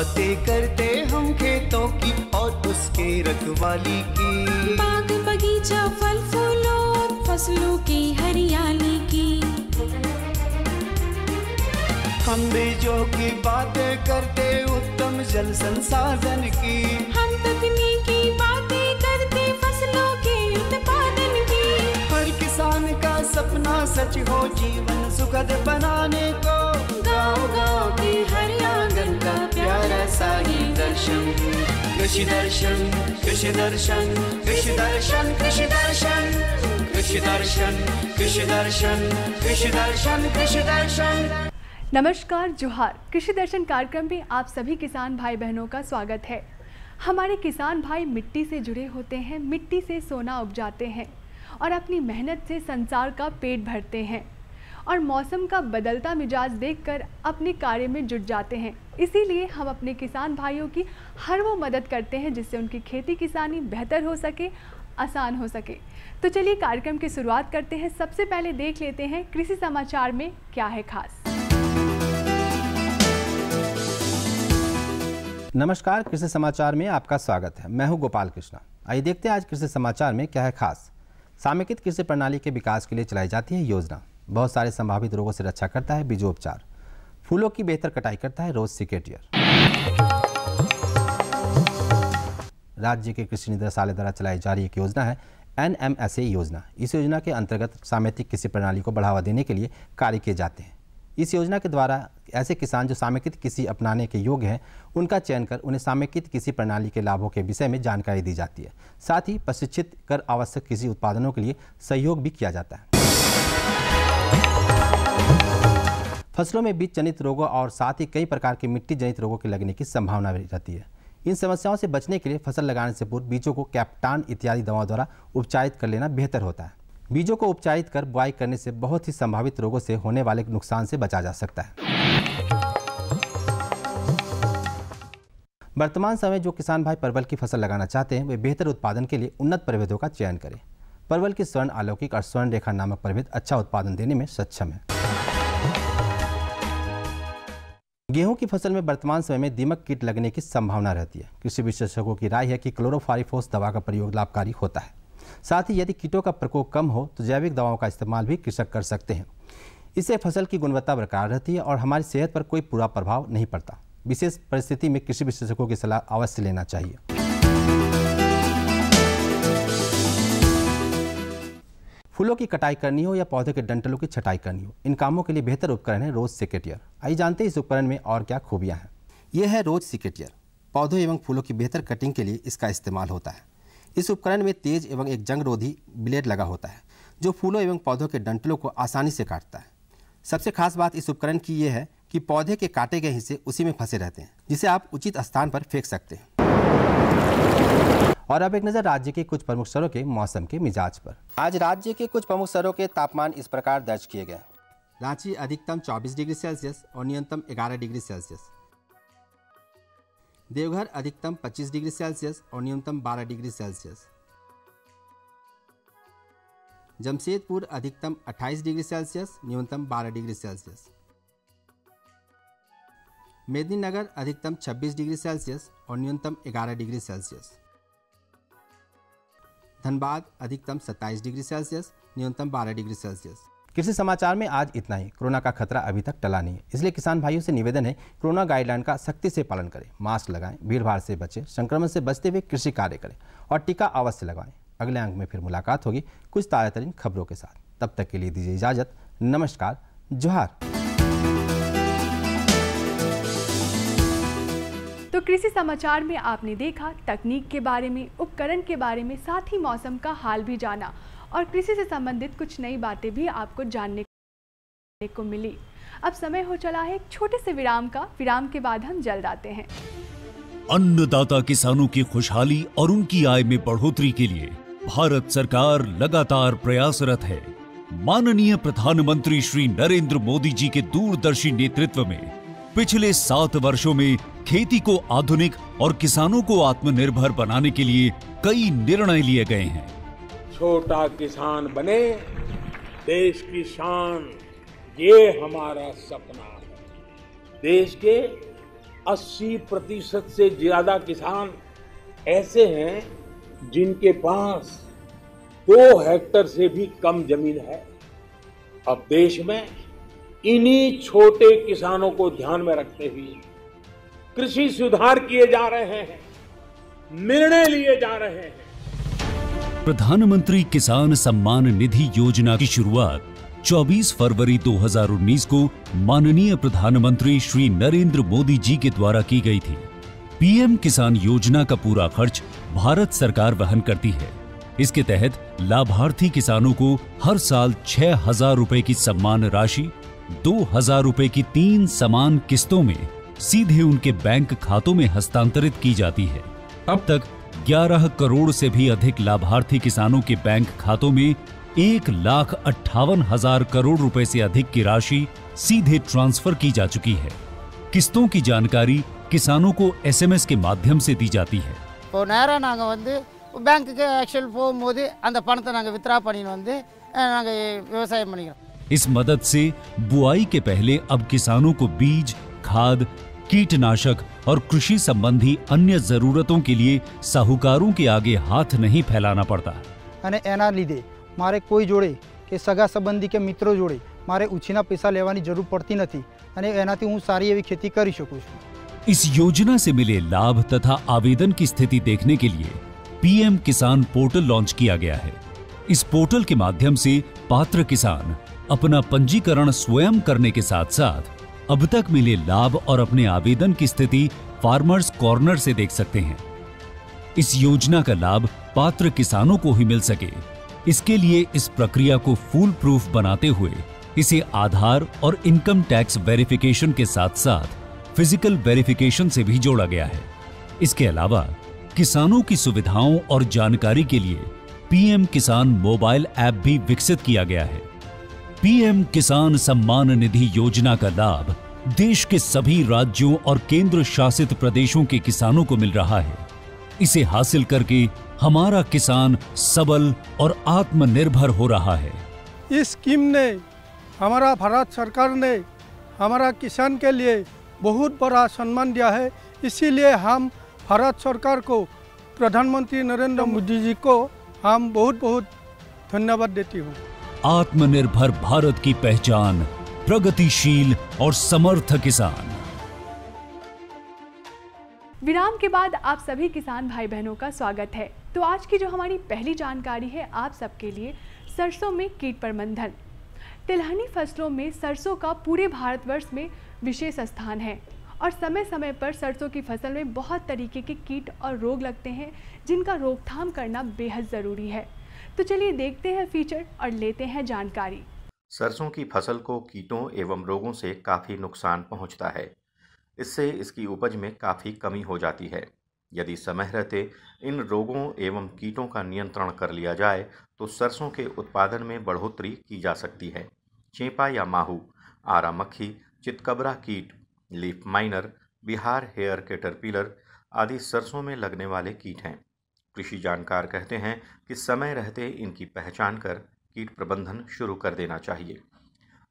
बातें करते हम खेतों की और उसके रखवाली की, बाग बगीचा फल फूलों और फसलों की हरियाली की। हम बीजों की बातें करते उत्तम जल संसाधन की, हम तकनीकी बातें करते फसलों के उत्पादन की। हर किसान का सपना सच हो जीवन सुखद बनाने को, गाँव-गाँव के हर आंगन का प्यारा सा ही दर्शन। कृषि दर्शन, कृषि दर्शन, कृषि दर्शन, कृषि दर्शन, कृषि दर्शन, कृषि दर्शन, कृषि दर्शन, कृषि दर्शन। नमस्कार, जोहार। कृषि दर्शन कार्यक्रम में आप सभी किसान भाई बहनों का स्वागत है। हमारे किसान भाई मिट्टी से जुड़े होते हैं, मिट्टी से सोना उपजाते हैं और अपनी मेहनत से संसार का पेट भरते हैं और मौसम का बदलता मिजाज देखकर अपने कार्य में जुट जाते हैं। इसीलिए हम अपने किसान भाइयों की हर वो मदद करते हैं जिससे उनकी खेती किसानी बेहतर हो सके, आसान हो सके। तो चलिए कार्यक्रम की शुरुआत करते हैं। सबसे पहले देख लेते हैं कृषि समाचार में क्या है खास। नमस्कार, कृषि समाचार में आपका स्वागत है। मैं हूं गोपाल कृष्णा। आइए देखते हैं आज कृषि समाचार में क्या है खास। समेकित कृषि प्रणाली के विकास के लिए चलाई जाती है योजना। बहुत सारे संभावित रोगों से रक्षा करता है बीजोपचार। फूलों की बेहतर कटाई करता है रोज सिकेटियर। राज्य के कृषि निदेशालय द्वारा चलाई जा रही एक योजना है NMSA योजना। इस योजना के अंतर्गत समेकित कृषि प्रणाली को बढ़ावा देने के लिए कार्य किए जाते हैं। इस योजना के द्वारा ऐसे किसान जो समेकित कृषि अपनाने के योग्य हैं उनका चयन कर उन्हें समेकित कृषि प्रणाली के लाभों के विषय में जानकारी दी जाती है। साथ ही प्रशिक्षित कर आवश्यक कृषि उत्पादनों के लिए सहयोग भी किया जाता है। फसलों में बीज जनित रोगों और साथ ही कई प्रकार के मिट्टी जनित रोगों के लगने की संभावना रहती है। इन समस्याओं से बचने के लिए फसल लगाने से पूर्व बीजों को कैप्टान इत्यादि दवाओं द्वारा उपचारित कर लेना बेहतर होता है। बीजों को उपचारित कर बुआई करने से बहुत ही संभावित रोगों से होने वाले नुकसान से बचा जा सकता है। वर्तमान समय जो किसान भाई परवल की फसल लगाना चाहते हैं वे बेहतर उत्पादन के लिए उन्नत प्रभेदों का चयन करें। परवल की स्वर्ण अलौकिक और स्वर्ण रेखा नामक प्रभेद अच्छा उत्पादन देने में सक्षम है। गेहूं की फसल में वर्तमान समय में दीमक कीट लगने की संभावना रहती है। कृषि विशेषज्ञों की राय है कि क्लोरोफारिफोस दवा का प्रयोग लाभकारी होता है। साथ ही यदि कीटों का प्रकोप कम हो तो जैविक दवाओं का इस्तेमाल भी कृषक कर सकते हैं। इससे फसल की गुणवत्ता बरकरार रहती है और हमारी सेहत पर कोई बुरा प्रभाव नहीं पड़ता। विशेष परिस्थिति में कृषि विशेषज्ञों की सलाह अवश्य लेना चाहिए। फूलों की कटाई करनी हो या पौधे के डंठलों की छटाई करनी हो, इन कामों के लिए बेहतर उपकरण है रोज सिकेटियर। आइए जानते हैं इस उपकरण में और क्या खूबियां हैं। यह है रोज सिकेटियर। पौधों एवं फूलों की बेहतर कटिंग के लिए इसका इस्तेमाल होता है। इस उपकरण में तेज एवं एक जंग रोधी ब्लेड लगा होता है जो फूलों एवं पौधों के डंठलों को आसानी से काटता है। सबसे खास बात इस उपकरण की यह है कि पौधे के काटे गए हिस्से उसी में फंसे रहते हैं जिसे आप उचित स्थान पर फेंक सकते हैं। और अब एक नजर राज्य के कुछ प्रमुख शहरों के मौसम के मिजाज पर। आज राज्य के कुछ प्रमुख शहरों के तापमान इस प्रकार दर्ज किए गए। रांची अधिकतम 24 डिग्री सेल्सियस और न्यूनतम 11 डिग्री सेल्सियस। देवघर अधिकतम 25 डिग्री सेल्सियस और न्यूनतम 12 डिग्री सेल्सियस। जमशेदपुर अधिकतम 28 डिग्री सेल्सियस, न्यूनतम 12 डिग्री सेल्सियस। मेदिनीनगर अधिकतम 26 डिग्री सेल्सियस और न्यूनतम 11 डिग्री सेल्सियस। धनबाद अधिकतम 27 डिग्री सेल्सियस, न्यूनतम 12 डिग्री सेल्सियस। कृषि समाचार में आज इतना ही। कोरोना का खतरा अभी तक टला नहीं है, इसलिए किसान भाइयों से निवेदन है कोरोना गाइडलाइन का सख्ती से पालन करें, मास्क लगाएं, भीड़ भाड़ से बचें, संक्रमण से बचते हुए कृषि कार्य करें और टीका अवश्य लगवाएं। अगले अंक में फिर मुलाकात होगी कुछ ताज़ा तरीन खबरों के साथ। तब तक के लिए दीजिए इजाजत। नमस्कार, जोहार। तो कृषि समाचार में आपने देखा तकनीक के बारे में, उपकरण के बारे में, साथ ही मौसम का हाल भी जाना और कृषि से संबंधित कुछ नई बातें भी आपको जानने को मिली। अब समय हो चला है एक छोटे से विराम का। विराम के बाद हम जल्द आते हैं। अन्नदाता किसानों की खुशहाली और उनकी आय में बढ़ोतरी के लिए भारत सरकार लगातार प्रयासरत है। माननीय प्रधानमंत्री श्री नरेंद्र मोदी जी के दूरदर्शी नेतृत्व में पिछले 7 वर्षों में खेती को आधुनिक और किसानों को आत्मनिर्भर बनाने के लिए कई निर्णय लिए गए हैं। छोटा किसान बने देश की शान, ये हमारा सपना है। देश के 80% से ज्यादा किसान ऐसे हैं जिनके पास 2 हेक्टेयर से भी कम जमीन है। अब देश में इन्हीं छोटे किसानों को ध्यान में रखते हुए कृषि सुधार किए जा रहे हैं, निर्णय लिए जा रहे हैं। प्रधानमंत्री किसान सम्मान निधि योजना की शुरुआत 24 फरवरी 2019 को माननीय प्रधानमंत्री श्री नरेंद्र मोदी जी के द्वारा की गई थी। पीएम किसान योजना का पूरा खर्च भारत सरकार वहन करती है। इसके तहत लाभार्थी किसानों को हर साल 6,000 रुपए की सम्मान राशि 2,000 रुपए की 3 समान किस्तों में सीधे उनके बैंक खातों में हस्तांतरित की जाती है। अब तक 11 करोड़ से भी अधिक लाभार्थी किसानों के बैंक खातों में 1,58,000 करोड़ रुपए से अधिक की राशि सीधे ट्रांसफर की जा चुकी है। किस्तों की जानकारी किसानों को एसएमएस के माध्यम से दी जाती है। बैंक के एक्चुअल போகும்போது அந்த பணத்தை நாங்க வித்ரா பண்ணிட்டு வந்து நாங்க விவசாயம் பண்ணிக்கிறோம்। इस मदद से बुआई के पहले अब किसानों को बीज, खाद, कीटनाशक और कृषि संबंधी अन्य जरूरतों के लिए साहूकारों के आगे हाथ नहीं फैलाना पड़ता। અને એના લીધે મારે કોઈ જોડે કે સગા સંબંધી કે મિત્રો જોડે મારે ઉછીના પૈસા લેવાની જરૂર પડતી નથી અને એનાથી હું સારી એવી खेती કરી શકું છું। इस योजना से मिले लाभ तथा आवेदन की स्थिति देखने के लिए पीएम किसान पोर्टल लॉन्च किया गया है। इस पोर्टल के माध्यम से पात्र किसान अपना पंजीकरण स्वयं करने के साथ साथ अब तक मिले लाभ और अपने आवेदन की स्थिति फार्मर्स कॉर्नर से देख सकते हैं। इस योजना का लाभ पात्र किसानों को ही मिल सके, इसके लिए इस प्रक्रिया को फूल प्रूफ बनाते हुए इसे आधार और इनकम टैक्स वेरिफिकेशन के साथ साथ फिजिकल वेरिफिकेशन से भी जोड़ा गया है। इसके अलावा किसानों की सुविधाओं और जानकारी के लिए पीएम किसान मोबाइल ऐप भी विकसित किया गया है। पीएम किसान सम्मान निधि योजना का लाभ देश के सभी राज्यों और केंद्र शासित प्रदेशों के किसानों को मिल रहा है। इसे हासिल करके हमारा किसान सबल और आत्मनिर्भर हो रहा है। इस स्कीम ने हमारा भारत सरकार ने हमारा किसान के लिए बहुत बड़ा सम्मान दिया है। इसीलिए हम भारत सरकार को, प्रधानमंत्री नरेंद्र मोदी जी को हम बहुत बहुत धन्यवाद देती हूँ। आत्मनिर्भर भारत की पहचान प्रगतिशील और समर्थ किसान। विराम के बाद आप सभी किसान भाई बहनों का स्वागत है। तो आज की जो हमारी पहली जानकारी है आप सबके लिए सरसों में कीट प्रबंधन। तिलहनी फसलों में सरसों का पूरे भारतवर्ष में विशेष स्थान है और समय समय पर सरसों की फसल में बहुत तरीके के कीट और रोग लगते हैं जिनका रोकथाम करना बेहद ज़रूरी है। तो चलिए देखते हैं फीचर और लेते हैं जानकारी। सरसों की फसल को कीटों एवं रोगों से काफ़ी नुकसान पहुंचता है। इससे इसकी उपज में काफ़ी कमी हो जाती है। यदि समय रहते इन रोगों एवं कीटों का नियंत्रण कर लिया जाए तो सरसों के उत्पादन में बढ़ोतरी की जा सकती है। चेपा या माहू, आरा मक्खी, चितकबरा कीट, leaf miner, Bihar hair caterpillar आदि सरसों में लगने वाले कीट हैं। कृषि जानकार कहते हैं कि समय रहते इनकी पहचान कर कीट प्रबंधन शुरू कर देना चाहिए।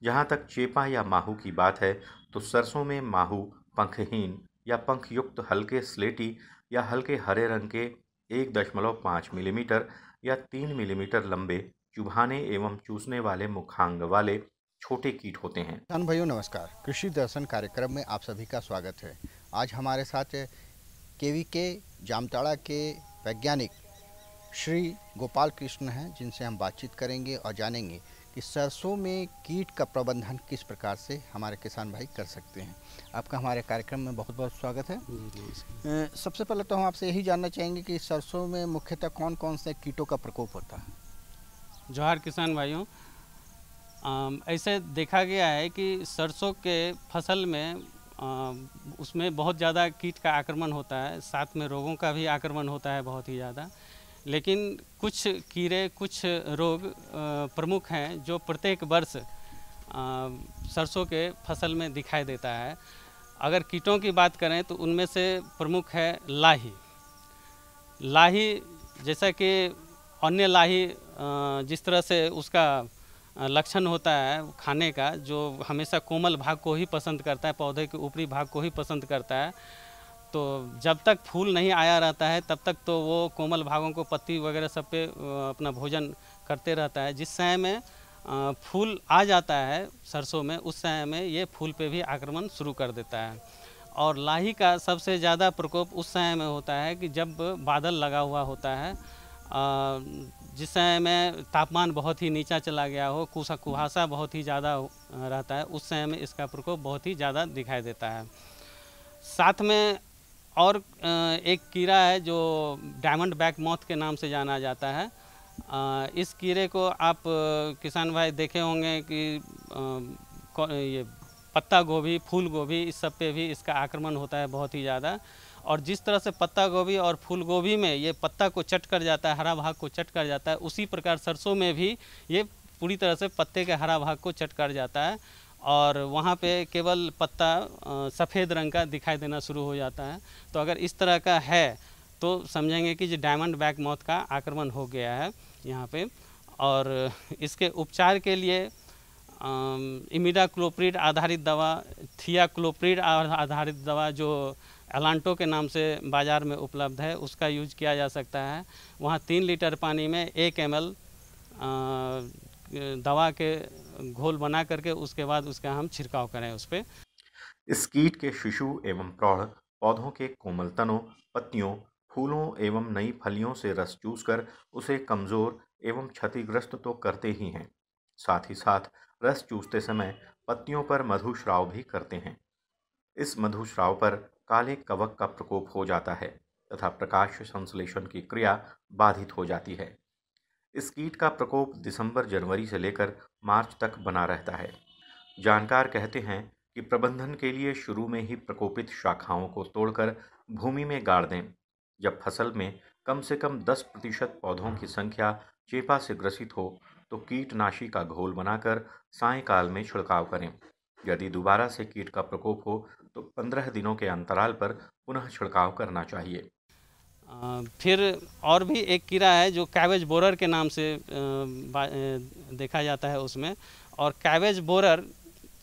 जहाँ तक चेपा या माहू की बात है तो सरसों में माहू पंखहीन या पंखयुक्त हल्के स्लेटी या हल्के हरे रंग के 1.5 मिलीमीटर या 3 मिलीमीटर लंबे चुभाने एवं चूसने वाले मुखांग वाले छोटे कीट होते हैं। किसान भाइयों नमस्कार, कृषि दर्शन कार्यक्रम में आप सभी का स्वागत है। आज हमारे साथ केवीके जामताड़ा के वैज्ञानिक श्री गोपाल कृष्ण हैं, जिनसे हम बातचीत करेंगे और जानेंगे कि सरसों में कीट का प्रबंधन किस प्रकार से हमारे किसान भाई कर सकते हैं। आपका हमारे कार्यक्रम में बहुत बहुत स्वागत है। सबसे पहले तो हम आपसे यही जानना चाहेंगे कि सरसों में मुख्यतः कौन कौन से कीटों का प्रकोप होता है। जोहार किसान भाइयों, ऐसे देखा गया है कि सरसों के फसल में उसमें बहुत ज़्यादा कीट का आक्रमण होता है, साथ में रोगों का भी आक्रमण होता है बहुत ही ज़्यादा। लेकिन कुछ कीड़े, कुछ रोग प्रमुख हैं जो प्रत्येक वर्ष सरसों के फसल में दिखाई देता है। अगर कीटों की बात करें तो उनमें से प्रमुख है लाही। लाही जैसा कि अन्य लाही जिस तरह से उसका लक्षण होता है खाने का, जो हमेशा कोमल भाग को ही पसंद करता है, पौधे के ऊपरी भाग को ही पसंद करता है। तो जब तक फूल नहीं आया रहता है तब तक तो वो कोमल भागों को, पत्ती वगैरह सब पे अपना भोजन करते रहता है। जिस समय में फूल आ जाता है सरसों में, उस समय में ये फूल पे भी आक्रमण शुरू कर देता है। और लाही का सबसे ज़्यादा प्रकोप उस समय में होता है कि जब बादल लगा हुआ होता है, जिस समय में तापमान बहुत ही नीचा चला गया हो, कुहासा बहुत ही ज़्यादा रहता है, उस समय में इसका प्रकोप बहुत ही ज़्यादा दिखाई देता है। साथ में और एक कीड़ा है जो डायमंड बैक मॉथ के नाम से जाना जाता है। इस कीड़े को आप किसान भाई देखे होंगे कि ये पत्ता गोभी, फूल गोभी, इस सब पे भी इसका आक्रमण होता है बहुत ही ज़्यादा। और जिस तरह से पत्ता गोभी और फूल गोभी में ये पत्ता को चट कर जाता है, हरा भाग को चट कर जाता है, उसी प्रकार सरसों में भी ये पूरी तरह से पत्ते के हरा भाग को चट कर जाता है और वहाँ पे केवल पत्ता सफ़ेद रंग का दिखाई देना शुरू हो जाता है। तो अगर इस तरह का है तो समझेंगे कि जो डायमंड बैक मॉथ का आक्रमण हो गया है यहाँ पे। और इसके उपचार के लिए इमिडाक्लोप्रिड आधारित दवा, थियाक्लोप्रिड आधारित दवा जो एलांटो के नाम से बाज़ार में उपलब्ध है, उसका यूज किया जा सकता है। वहाँ 3 लीटर पानी में 1 ml दवा के घोल बना करके उसके बाद उसका हम छिड़काव करें उस पर। इस कीट के शिशु एवं प्रौढ़ पौधों के कोमल तनों, पत्तियों, फूलों एवं नई फलियों से रस चूसकर उसे कमज़ोर एवं क्षतिग्रस्त तो करते ही हैं, साथ ही साथ रस चूसते समय पत्तियों पर मधुस्राव भी करते हैं। इस मधुस्राव पर काले कवक का प्रकोप हो जाता है तथा प्रकाश संश्लेषण की क्रिया बाधित हो जाती है। इस कीट का प्रकोप दिसंबर-जनवरी से लेकर मार्च तक बना रहता है। जानकार कहते हैं कि प्रबंधन के लिए शुरू में ही प्रकोपित शाखाओं को तोड़कर भूमि में गाड़ दें। जब फसल में कम से कम 10% पौधों की संख्या चेपा से ग्रसित हो तो कीटनाशी का घोल बनाकर सायंकाल में छिड़काव करें। यदि दोबारा से कीट का प्रकोप हो तो 15 दिनों के अंतराल पर पुनः छिड़काव करना चाहिए। फिर और भी एक कीड़ा है जो कैबेज बोरर के नाम से देखा जाता है उसमें। और कैबेज बोरर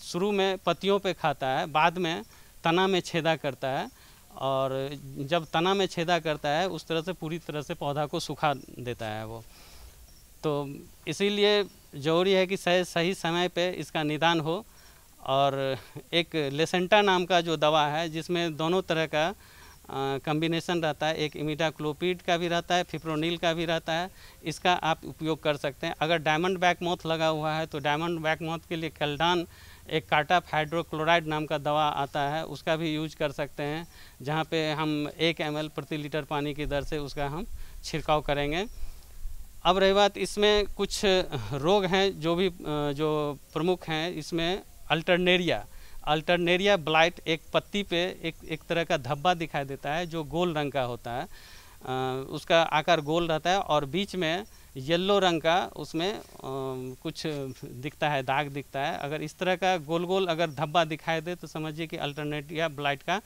शुरू में पत्तियों पे खाता है, बाद में तना में छेदा करता है और जब तना में छेदा करता है उस तरह से पूरी तरह से पौधा को सुखा देता है वो। तो इसीलिए ज़रूरी है कि सही समय पे इसका निदान हो। और एक लेसेंटा नाम का जो दवा है जिसमें दोनों तरह का कॉम्बिनेशन रहता है, एक इमिडाक्लोप्रिड का भी रहता है, फिप्रोनिल का भी रहता है, इसका आप उपयोग कर सकते हैं। अगर डायमंड बैक मॉथ लगा हुआ है तो डायमंड बैक मॉथ के लिए कैल्डान, एक कार्टाप हाइड्रोक्लोराइड नाम का दवा आता है, उसका भी यूज कर सकते हैं, जहाँ पे हम 1 ml प्रति लीटर पानी की दर से उसका हम छिड़काव करेंगे। अब रही बात, इसमें कुछ रोग हैं जो प्रमुख हैं। इसमें अल्टरनेरिया ब्लाइट, एक पत्ती पे एक तरह का धब्बा दिखाई देता है जो गोल रंग का होता है, उसका आकार गोल रहता है और बीच में येलो रंग का उसमें कुछ दिखता है, दाग दिखता है। अगर इस तरह का गोल गोल अगर धब्बा दिखाई दे तो समझिए कि अल्टरनेरिया ब्लाइट का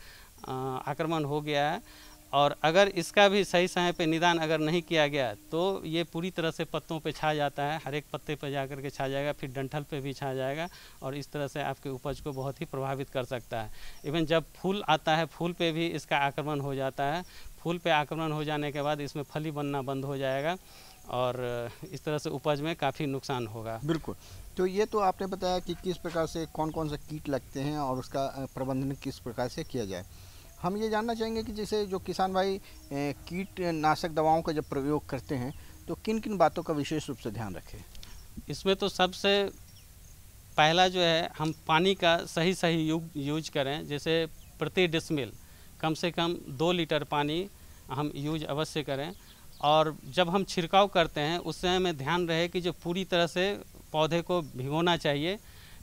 आक्रमण हो गया है। और अगर इसका भी सही समय पे निदान अगर नहीं किया गया तो ये पूरी तरह से पत्तों पे छा जाता है, हर एक पत्ते पे जा कर के छा जाएगा, फिर डंठल पे भी छा जाएगा और इस तरह से आपके उपज को बहुत ही प्रभावित कर सकता है। इवन जब फूल आता है, फूल पे भी इसका आक्रमण हो जाता है। फूल पे आक्रमण हो जाने के बाद इसमें फली बनना बंद हो जाएगा और इस तरह से उपज में काफ़ी नुकसान होगा। बिल्कुल। तो ये तो आपने बताया कि किस प्रकार से कौन कौन से कीट लगते हैं और उसका प्रबंधन किस प्रकार से किया जाए। हम ये जानना चाहेंगे कि जैसे जो किसान भाई कीटनाशक दवाओं का जब प्रयोग करते हैं तो किन किन बातों का विशेष रूप से ध्यान रखें? इसमें तो सबसे पहला जो है, हम पानी का सही यूज करें। जैसे प्रति डिसमिल कम से कम 2 लीटर पानी हम यूज अवश्य करें। और जब हम छिड़काव करते हैं उस समय में ध्यान रहे कि जो पूरी तरह से पौधे को भिगोना चाहिए,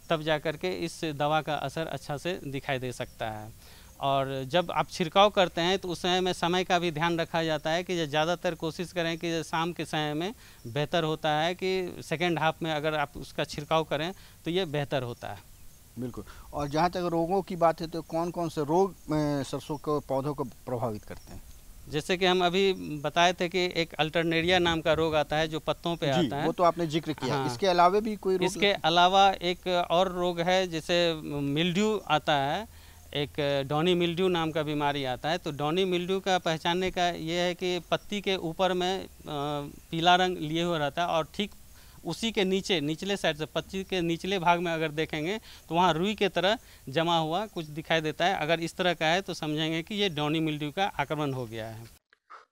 तब जा कर के इस दवा का असर अच्छा से दिखाई दे सकता है। और जब आप छिड़काव करते हैं तो उस समय में समय का भी ध्यान रखा जाता है कि ज़्यादातर कोशिश करें कि शाम के समय में बेहतर होता है कि सेकेंड हाफ में अगर आप उसका छिड़काव करें तो ये बेहतर होता है। बिल्कुल। और जहाँ तक रोगों की बात है तो कौन कौन से रोग सरसों के पौधों को प्रभावित करते हैं? जैसे कि हम अभी बताए थे कि एक अल्टरनेरिया नाम का रोग आता है जो पत्तों पे आता है, वो तो आपने जिक्र किया। हाँ, इसके अलावा भी कोई रोग? इसके अलावा एक और रोग है जैसे मिल्ड्यू आता है, एक डॉनी मिल्ड्यू नाम का बीमारी आता है। तो डॉनी मिल्ड्यू का पहचानने का ये है कि पत्ती के ऊपर में पीला रंग लिए हुए रहता है और ठीक उसी के नीचे निचले साइड से पत्ती के निचले भाग में अगर देखेंगे तो वहाँ रुई के तरह जमा हुआ कुछ दिखाई देता है। अगर इस तरह का है तो समझेंगे कि ये डॉनी मिल्ड्यू का आक्रमण हो गया है।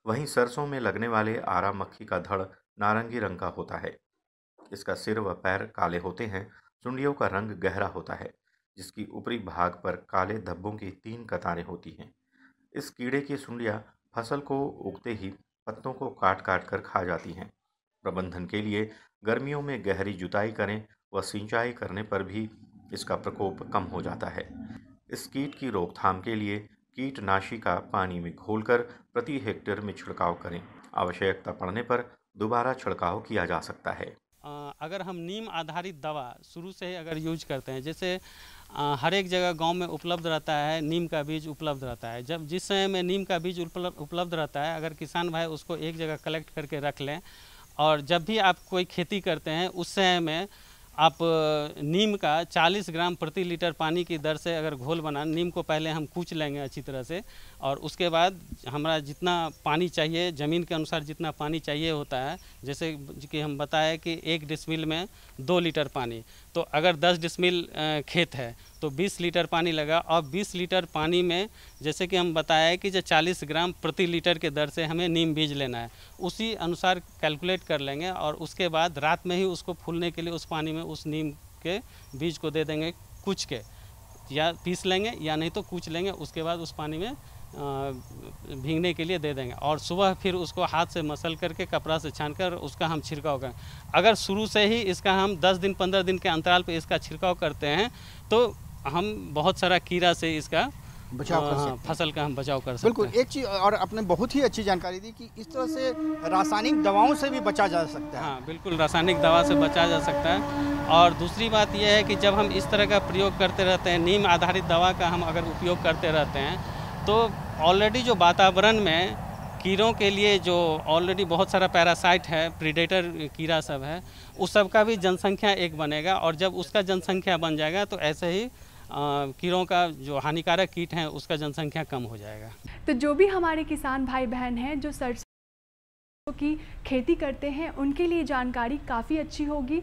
वहीं सरसों में लगने वाले आरा मक्खी का धड़ नारंगी रंग का होता है। इसका सिर व पैर काले होते हैं। सुंडियों का रंग गहरा होता है, जिसकी ऊपरी भाग पर काले धब्बों की 3 कतारें होती हैं। इस कीड़े की सुंडियाँ फसल को उगते ही पत्तों को काट काट कर खा जाती हैं। प्रबंधन के लिए गर्मियों में गहरी जुताई करें व सिंचाई करने पर भी इसका प्रकोप कम हो जाता है। इस कीट की रोकथाम के लिए कीटनाशी का पानी में घोलकर प्रति हेक्टेयर में छिड़काव करें। आवश्यकता पड़ने पर दोबारा छिड़काव किया जा सकता है। अगर हम नीम आधारित दवा शुरू से ही अगर यूज करते हैं, जैसे हर एक जगह गांव में उपलब्ध रहता है, नीम का बीज उपलब्ध रहता है। जब जिस समय में नीम का बीज उपलब्ध रहता है, अगर किसान भाई उसको एक जगह कलेक्ट करके रख लें और जब भी आप कोई खेती करते हैं उस समय में आप नीम का 40 ग्राम प्रति लीटर पानी की दर से अगर घोल बना, नीम को पहले हम कूच लेंगे अच्छी तरह से और उसके बाद हमारा जितना पानी चाहिए, ज़मीन के अनुसार जितना पानी चाहिए होता है, जैसे कि हम बताएं कि 1 डिसमिल में 2 लीटर पानी, तो अगर 10 डिसमिल खेत है तो 20 लीटर पानी लगा और 20 लीटर पानी में जैसे कि हम बताया कि जो 40 ग्राम प्रति लीटर के दर से हमें नीम बीज लेना है, उसी अनुसार कैलकुलेट कर लेंगे और उसके बाद रात में ही उसको फूलने के लिए उस पानी में उस नीम के बीज को दे देंगे कूच के, या पीस लेंगे या नहीं तो कूच लेंगे, उसके बाद उस पानी में भीगने के लिए दे देंगे और सुबह फिर उसको हाथ से मसल करके कपड़ा से छान कर उसका हम छिड़काव करें। अगर शुरू से ही इसका हम 10 दिन 15 दिन के अंतराल पे इसका छिड़काव करते हैं तो हम बहुत सारा कीड़ा से इसका बचाव कर सकते हैं, फसल का हम बचाव कर सकते बिल्कुल। हैं। एक चीज़ और आपने बहुत ही अच्छी जानकारी दी कि इस तरह से रासायनिक दवाओं से भी बचा जा सकता है। हाँ बिल्कुल, रासायनिक दवा से बचा जा सकता है। और दूसरी बात यह है कि जब हम इस तरह का प्रयोग करते रहते हैं, नीम आधारित दवा का हम अगर उपयोग करते रहते हैं तो ऑलरेडी जो वातावरण में कीड़ों के लिए जो ऑलरेडी बहुत सारा पैरासाइट है, प्रीडेटर कीड़ा सब है, उस सब का भी जनसंख्या एक बनेगा और जब उसका जनसंख्या बन जाएगा तो ऐसे ही कीड़ों का जो हानिकारक कीट हैं उसका जनसंख्या कम हो जाएगा। तो जो भी हमारे किसान भाई बहन हैं जो सरसों की खेती करते हैं उनके लिए जानकारी काफ़ी अच्छी होगी,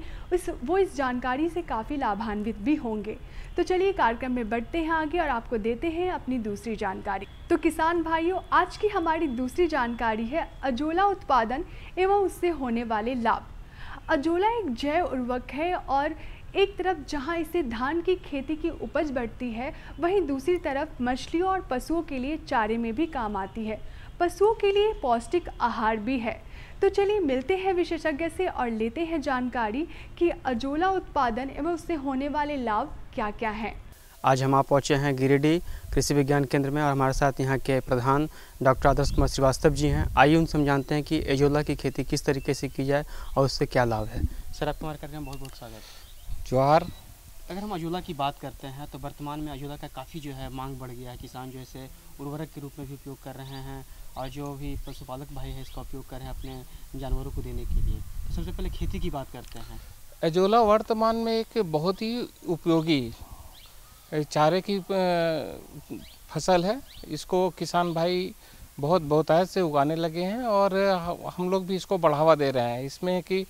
वो इस जानकारी से काफ़ी लाभान्वित भी होंगे। तो चलिए कार्यक्रम में बढ़ते हैं आगे और आपको देते हैं अपनी दूसरी जानकारी। तो किसान भाइयों, आज की हमारी दूसरी जानकारी है अजोला उत्पादन एवं उससे होने वाले लाभ। अजोला एक जैव उर्वरक है और एक तरफ जहां इससे धान की खेती की उपज बढ़ती है, वहीं दूसरी तरफ मछलियों और पशुओं के लिए चारे में भी काम आती है। पशुओं के लिए पौष्टिक आहार भी है। तो चलिए मिलते हैं विशेषज्ञ से और लेते हैं जानकारी कि अजोला उत्पादन एवं उससे होने वाले लाभ क्या क्या हैं। आज हम आप पहुँचे हैं गिरिडीह कृषि विज्ञान केंद्र में और हमारे साथ यहाँ के प्रधान डॉक्टर आदर्श कुमार श्रीवास्तव जी हैं। आइए उनसे हम जानते हैं कि अजोला की खेती किस तरीके से की जाए और उससे क्या लाभ है। सर, आपका हमारे कार्यक्रम में बहुत बहुत स्वागत। जोहार। अगर हम अजोला की बात करते हैं तो वर्तमान में अजोला का काफ़ी जो है मांग बढ़ गया है। किसान जो है इसे उर्वरक के रूप में भी उपयोग कर रहे हैं और जो भी पशुपालक भाई है इसका उपयोग कर रहे हैं अपने जानवरों को देने के लिए। तो सबसे पहले खेती की बात करते हैं। अजोला वर्तमान में एक बहुत ही उपयोगी चारे की फसल है। इसको किसान भाई बहुत बहुतायत से उगाने लगे हैं और हम लोग भी इसको बढ़ावा दे रहे हैं। इसमें कि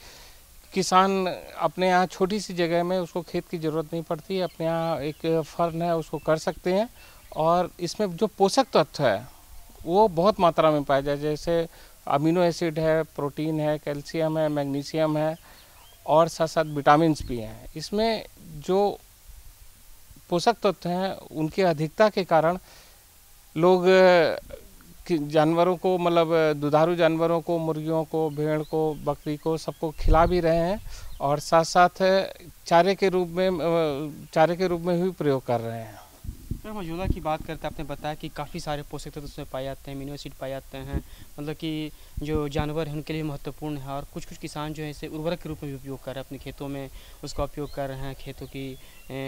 किसान अपने यहाँ छोटी सी जगह में उसको खेत की ज़रूरत नहीं पड़ती, अपने यहाँ एक फर्न है उसको कर सकते हैं और इसमें जो पोषक तत्व है वो बहुत मात्रा में पाया जाए, जैसे अमीनो एसिड है, प्रोटीन है, कैल्शियम है, मैग्नीशियम है और साथ साथ विटामिन्स भी हैं। इसमें जो पोषक तत्व हैं उनकी अधिकता के कारण लोग जानवरों को, मतलब दुधारू जानवरों को, मुर्गियों को, भेड़ को, बकरी को, सबको खिला भी रहे हैं और साथ साथ चारे के रूप में भी प्रयोग कर रहे हैं। अगर हम अजोला की बात करते हैं, आपने बताया कि काफ़ी सारे पोषक तत्व उसमें पाए जाते हैं, अमीनो एसिड पाए जाते हैं, मतलब कि जो जानवर हैं उनके लिए महत्वपूर्ण है। और कुछ कुछ किसान जो है इसे उर्वरक के रूप में भी उपयोग कर रहे हैं, अपने खेतों में उसका उपयोग कर रहे हैं, खेतों की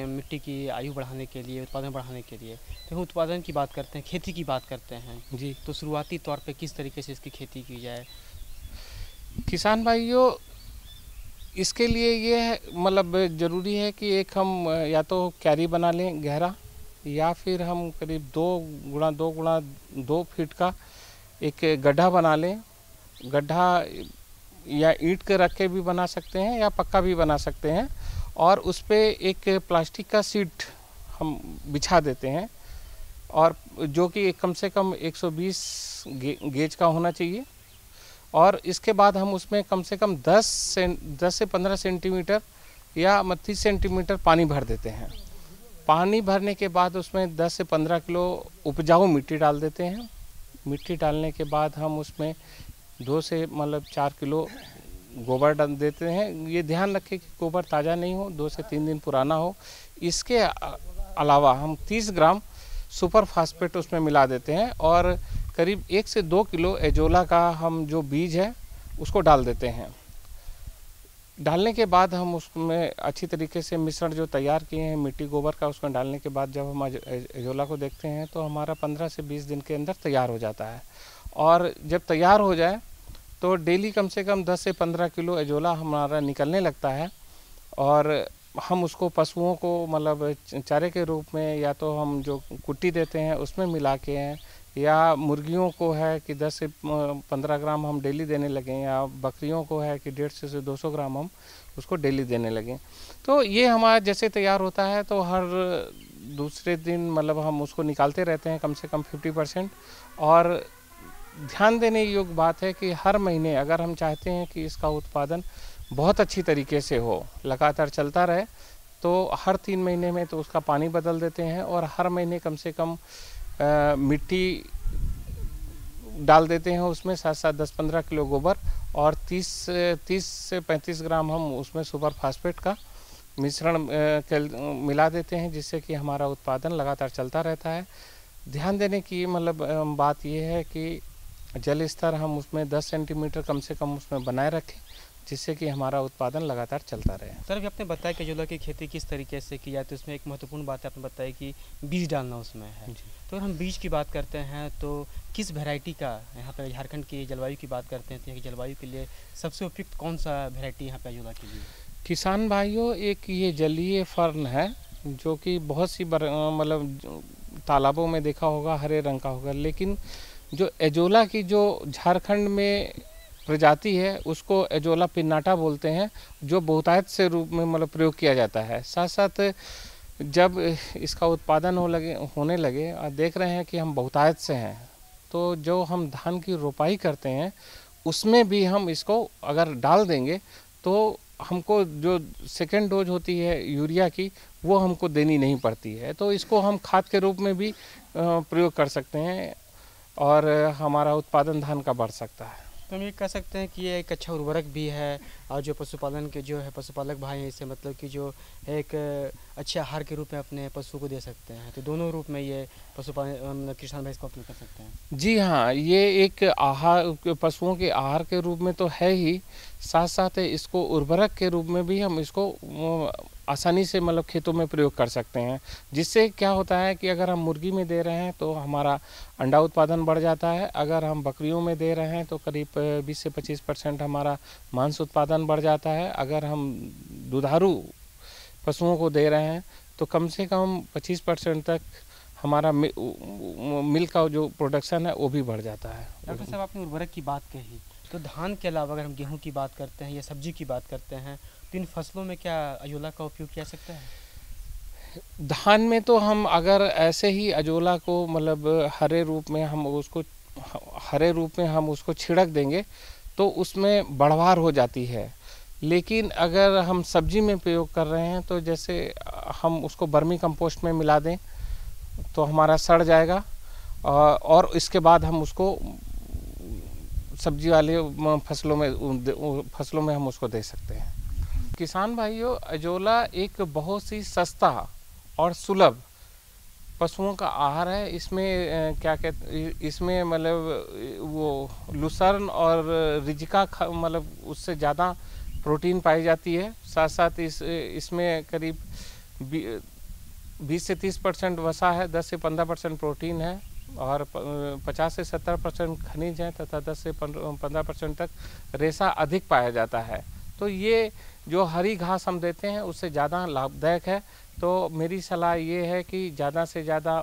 मिट्टी की आयु बढ़ाने के लिए, उत्पादन बढ़ाने के लिए। तो हम उत्पादन की बात करते हैं, खेती की बात करते हैं जी, तो शुरुआती तौर पर किस तरीके से इसकी खेती की जाए? किसान भाइयों, इसके लिए ये मतलब ज़रूरी है कि एक हम या तो क्यारी बना लें गहरा, या फिर हम करीब 2 फीट का एक गड्ढा बना लें। गड्ढा या ईंट के रख के भी बना सकते हैं या पक्का भी बना सकते हैं, और उस पर एक प्लास्टिक का सीट हम बिछा देते हैं, और जो कि कम से कम 120 गेज का होना चाहिए। और इसके बाद हम उसमें कम से कम 10 से 15 सेंटीमीटर या 30 सेंटीमीटर पानी भर देते हैं। पानी भरने के बाद उसमें 10 से 15 किलो उपजाऊ मिट्टी डाल देते हैं। मिट्टी डालने के बाद हम उसमें 2 से 4 किलो गोबर डाल देते हैं। ये ध्यान रखें कि गोबर ताज़ा नहीं हो, 2 से 3 दिन पुराना हो। इसके अलावा हम 30 ग्राम सुपर फास्फेट उसमें मिला देते हैं, और करीब 1 से 2 किलो एजोला का हम जो बीज है उसको डाल देते हैं। डालने के बाद हम उसमें अच्छी तरीके से मिश्रण जो तैयार किए हैं मिट्टी गोबर का, उसमें डालने के बाद जब हम एजोला को देखते हैं तो हमारा 15 से 20 दिन के अंदर तैयार हो जाता है। और जब तैयार हो जाए तो डेली कम से कम 10 से 15 किलो एजोला हमारा निकलने लगता है, और हम उसको पशुओं को चारे के रूप में या तो हम जो कुट्टी देते हैं उसमें मिला के हैं, या मुर्गियों को है कि 10 से 15 ग्राम हम डेली देने लगें, या बकरियों को है कि 150 से 200 ग्राम हम उसको डेली देने लगें। तो ये हमारा जैसे तैयार होता है तो हर दूसरे दिन हम उसको निकालते रहते हैं कम से कम 50%। और ध्यान देने योग्य बात है कि हर महीने अगर हम चाहते हैं कि इसका उत्पादन बहुत अच्छी तरीके से हो, लगातार चलता रहे, तो हर 3 महीने में तो उसका पानी बदल देते हैं, और हर महीने कम से कम मिट्टी डाल देते हैं उसमें, साथ साथ 10-15 किलो गोबर और 30 से 35 ग्राम हम उसमें सुपर फास्फेट का मिश्रण मिला देते हैं, जिससे कि हमारा उत्पादन लगातार चलता रहता है। ध्यान देने की बात यह है कि जल स्तर हम उसमें 10 सेंटीमीटर कम से कम उसमें बनाए रखें, जिससे कि हमारा उत्पादन लगातार चलता रहे। सर, अभी आपने बताया कि एजोला की खेती किस तरीके से की जाती है, उसमें एक महत्वपूर्ण बात है आपने बताया कि बीज डालना उसमें है। तो अगर हम बीज की बात करते हैं तो किस वैरायटी का, यहाँ पर झारखंड की जलवायु की बात करते हैं तो यहाँ की जलवायु के लिए सबसे उपयुक्त कौन सा वैरायटी यहाँ पर एजोला के लिए? किसान भाइयों, एक ये जलीय फर्न है जो कि बहुत सी तालाबों में देखा होगा, हरे रंग का होगा, लेकिन जो एजोला की जो झारखंड में प्रजाति है उसको एजोला पिन्नाटा बोलते हैं, जो बहुतायत से रूप में प्रयोग किया जाता है। साथ साथ जब इसका उत्पादन होने लगे और देख रहे हैं कि हम बहुतायत से हैं, तो जो हम धान की रोपाई करते हैं उसमें भी हम इसको अगर डाल देंगे तो हमको जो सेकेंड डोज होती है यूरिया की वो हमको देनी नहीं पड़ती है। तो इसको हम खाद के रूप में भी प्रयोग कर सकते हैं और हमारा उत्पादन धान का बढ़ सकता है। तो हम ये कह सकते हैं कि ये एक अच्छा उर्वरक भी है, और जो पशुपालन के जो है पशुपालक भाई हैं, इसे कि जो एक अच्छे आहार के रूप में अपने पशु को दे सकते हैं। तो दोनों रूप में ये पशुपालन किसान भाई इसका उपयोग कर सकते हैं। जी हाँ, ये एक आहार, पशुओं के आहार के रूप में तो है ही, साथ साथ इसको उर्वरक के रूप में भी हम इसको आसानी से खेतों में प्रयोग कर सकते हैं। जिससे क्या होता है कि अगर हम मुर्गी में दे रहे हैं तो हमारा अंडा उत्पादन बढ़ जाता है, अगर हम बकरियों में दे रहे हैं तो करीब 20 से 25% हमारा मांस उत्पादन बढ़ जाता है, अगर हम दुधारू पशुओं को दे रहे हैं तो कम से कम 25% तक हमारा मिल्क का जो प्रोडक्शन है वो भी बढ़ जाता है। डॉक्टर साहब, आपने उर्वरक की बात कही, तो धान के अलावा अगर हम गेहूं की बात करते हैं या सब्जी की बात करते हैं तो इन फसलों में क्या अजोला का उपयोग किया सकता है? धान में तो हम अगर ऐसे ही अजोला को हरे रूप में हम उसको छिड़क देंगे तो उसमें बढ़वार हो जाती है। लेकिन अगर हम सब्जी में प्रयोग कर रहे हैं तो जैसे हम उसको वर्मी कंपोस्ट में मिला दें तो हमारा सड़ जाएगा, और इसके बाद हम उसको सब्जी वाले फसलों में हम उसको दे सकते हैं। किसान भाइयों, अजोला एक बहुत सी सस्ता और सुलभ पशुओं का आहार है। इसमें क्या कहते, इसमें मतलब वो लुसर्न और रिजिका मतलब उससे ज़्यादा प्रोटीन पाई जाती है। साथ साथ इसमें करीब 20 से 30% वसा है, 10 से 15% प्रोटीन है और 50 से 70% खनिज है तथा 10 से 15% तक रेशा अधिक पाया जाता है। तो ये जो हरी घास हम देते हैं उससे ज़्यादा लाभदायक है। तो मेरी सलाह ये है कि ज़्यादा से ज़्यादा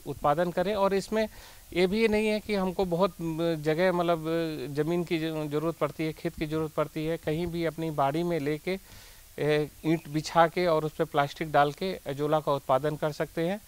उत्पादन करें। और इसमें ये भी नहीं है कि हमको बहुत जगह मतलब ज़मीन की ज़रूरत पड़ती है, खेत की ज़रूरत पड़ती है। कहीं भी अपनी बाड़ी में लेके ईंट बिछा के और उस पर प्लास्टिक डाल के अजोला का उत्पादन कर सकते हैं।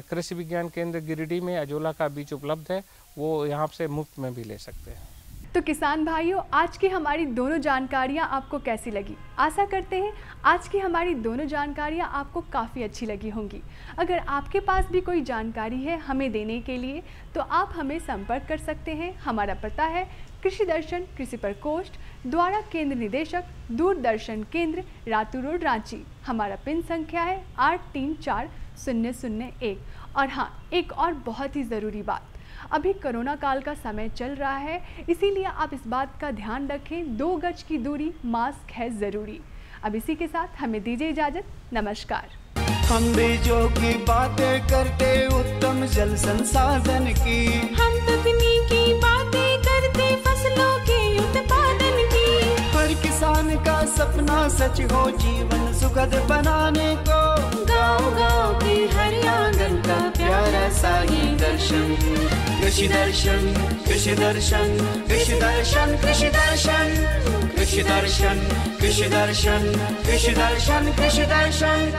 कृषि विज्ञान केंद्र गिरिडीह में अजोला का बीज उपलब्ध है, वो यहाँ से मुफ्त में भी ले सकते हैं। तो किसान भाइयों, आज की हमारी दोनों जानकारियाँ आपको कैसी लगी? आशा करते हैं आज की हमारी दोनों जानकारियाँ आपको काफ़ी अच्छी लगी होंगी। अगर आपके पास भी कोई जानकारी है हमें देने के लिए तो आप हमें संपर्क कर सकते हैं। हमारा पता है कृषि दर्शन कृषि प्रकोष्ठ द्वारा केंद्र निदेशक दूरदर्शन केंद्र रातू रोड रांची। हमारा पिन संख्या है 834001। और हाँ, एक और बहुत ही ज़रूरी बात, अभी कोरोना काल का समय चल रहा है, इसीलिए आप इस बात का ध्यान रखें, 2 गज की दूरी, मास्क है ज़रूरी। अब इसी के साथ हमें दीजिए इजाज़त। नमस्कार। हम बीजों की बातें करते उत्तम जल संसाधन की, हम तकनीकी बातें करते फसलों के उत्पादन की। हर किसान का सपना सच हो जीवन सुखद बनाने को, गाँव-गाँव की हर आंगन का प्यारा सा ही दर्शन। कृषि दर्शन कृषि दर्शन कृषि दर्शन कृषि दर्शन कृषि दर्शन कृषि दर्शन कृषि दर्शन कृषि दर्शन।